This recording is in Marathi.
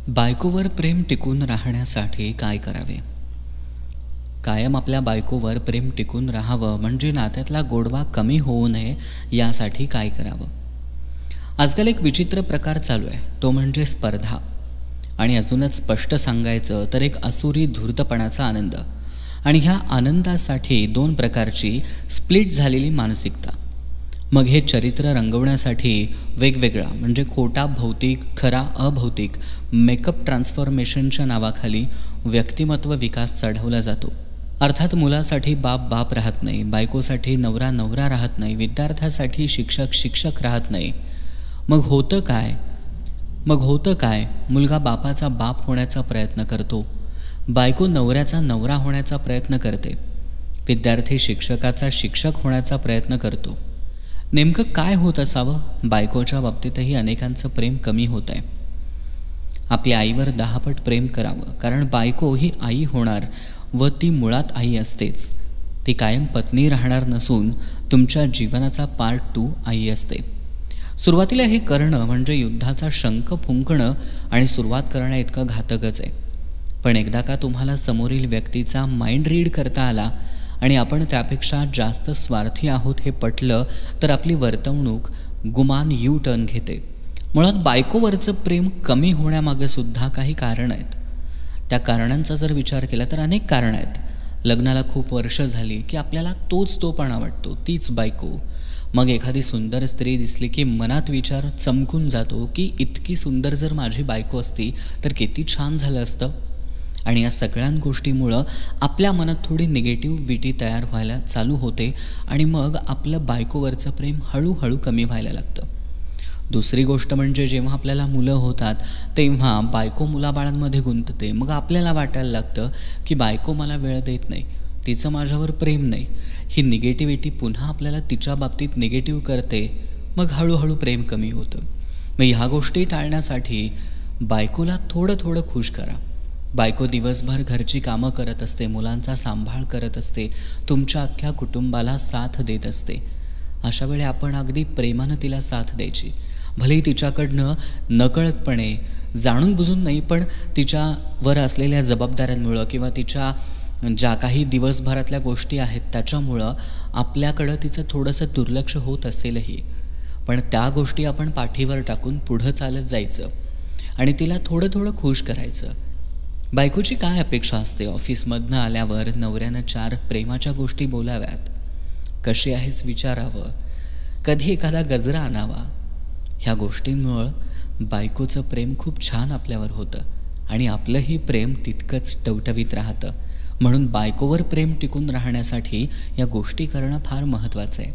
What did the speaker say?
बायकोवर प्रेम टिकून राहण्यासाठी काय करावे? कायम आपल्या बायकोवर प्रेम टिकून राहावं म्हणजे नात्यातला गोडवा कमी होऊ नये यासाठी काय करावं? आजकाल एक विचित्र प्रकार चालू आहे, तो म्हणजे स्पर्धा. आणि अजूनच स्पष्ट सांगायचं तर एक असुरी धूर्तपणाचा आनंद. आणि ह्या आनंदासाठी दोन प्रकारची स्प्लिट झालेली मानसिकता. मग हे चरित्र रंगवण्यासाठी वेगवेगळा म्हणजे खोटा भौतिक खरा अभौतिक मेकअप ट्रान्सफॉर्मेशनच्या नावाखाली व्यक्तिमत्व विकास चढवला जातो. अर्थात मुलासाठी बाप बाप राहत नाही, बायकोसाठी नवरा नवरा राहत नाही, विद्यार्थ्यासाठी शिक्षक शिक्षक राहत नाही. मग होतं काय? मुलगा बापाचा बाप होण्याचा प्रयत्न करतो, बायको नवऱ्याचा नवरा होण्याचा प्रयत्न करते, विद्यार्थी शिक्षकाचा शिक्षक होण्याचा प्रयत्न करतो. नेमकं काय होत असावं? बायकोच्या बाबतीतही अनेकांचं प्रेम कमी होत आहे. आपल्या आईवर 10 पट प्रेम करावं, कारण बायको ही आई होणार व ती मुळात आई असतेच. ती कायम पत्नी राहणार नसून तुमच्या जीवनाचा पार्ट 2 आई असते. सुरुवातीला हे करणं म्हणजे युद्धाचा शंख फुंकणं आणि सुरुवात करणं इतकं घातकच आहे. पण एकदा का तुम्हाला समोरील व्यक्तीचा माइंड रीड करता आला आणि आपण त्यापेक्षा जास्त स्वार्थी आहोत हे पटलं तर आपली वर्तवणूक गुमान यू टर्न घेते. मुळात बायकोवरचं प्रेम कमी होण्यामागे सुद्धा काही कारण आहेत. त्या कारणांचा जर विचार केला तर अनेक कारणं आहेत. लग्नाला खूप वर्ष झाली की आपल्याला तोपणा वाटतो, तीच बायको. मग एखादी सुंदर स्त्री दिसली की मनात विचार चमकून जातो की इतकी सुंदर जर माझी बायको असती तर किती छान झालं असतं. आणि या सगळ्या गोष्टीमुळं आपल्या मनात थोडी निगेटिव्हिटी तयार व्हायला चालू होते आणि मग आपलं बायकोवरचं प्रेम हळूहळू कमी व्हायला लागतं. दुसरी गोष्ट म्हणजे जेव्हा आपल्याला मुलं होतात तेव्हा बायको मुलाबाळांमध्ये गुंतते. मग आपल्याला वाटायला लागतं की बायको मला वेळ देत नाही, तिचं माझ्यावर प्रेम नाही. ही निगेटिव्हिटी पुन्हा आपल्याला तिच्या बाबतीत निगेटिव्ह करते. मग हळूहळू प्रेम कमी होतं. मग ह्या गोष्टी टाळण्यासाठी बायकोला थोडं खुश करा. बायको दिवसभर घरची कामं करत असते, मुलांचा सांभाळ करत असते, तुमच्या अख्ख्या कुटुंबाला साथ देत असते. अशा वेळी आपण अगदी प्रेमानं तिला साथ द्यायची. भलेही तिच्याकडनं नकळतपणे जाणून बुजून नाही, पण तिच्यावर असलेल्या जबाबदाऱ्यांमुळं किंवा तिच्या ज्या काही दिवसभरातल्या गोष्टी आहेत त्याच्यामुळं आपल्याकडं तिचं थोडंसं दुर्लक्ष होत असेलही, पण त्या गोष्टी आपण पाठीवर टाकून पुढं चालत जायचं आणि तिला थोडं खुश करायचं. बायकोची काय अपेक्षा असते? ऑफिसमधनं आल्यावर नवऱ्यानं 4 प्रेमाच्या गोष्टी बोलाव्यात, कशी आहेस विचारावं, कधी एखादा गजरा आणावा. ह्या गोष्टींमुळं बायकोचं प्रेम खूप छान आपल्यावर होतं आणि आपलंही प्रेम तितकंच टवटवीत राहतं. म्हणून बायकोवर प्रेम टिकून राहण्यासाठी या गोष्टी करणं फार महत्त्वाचं आहे.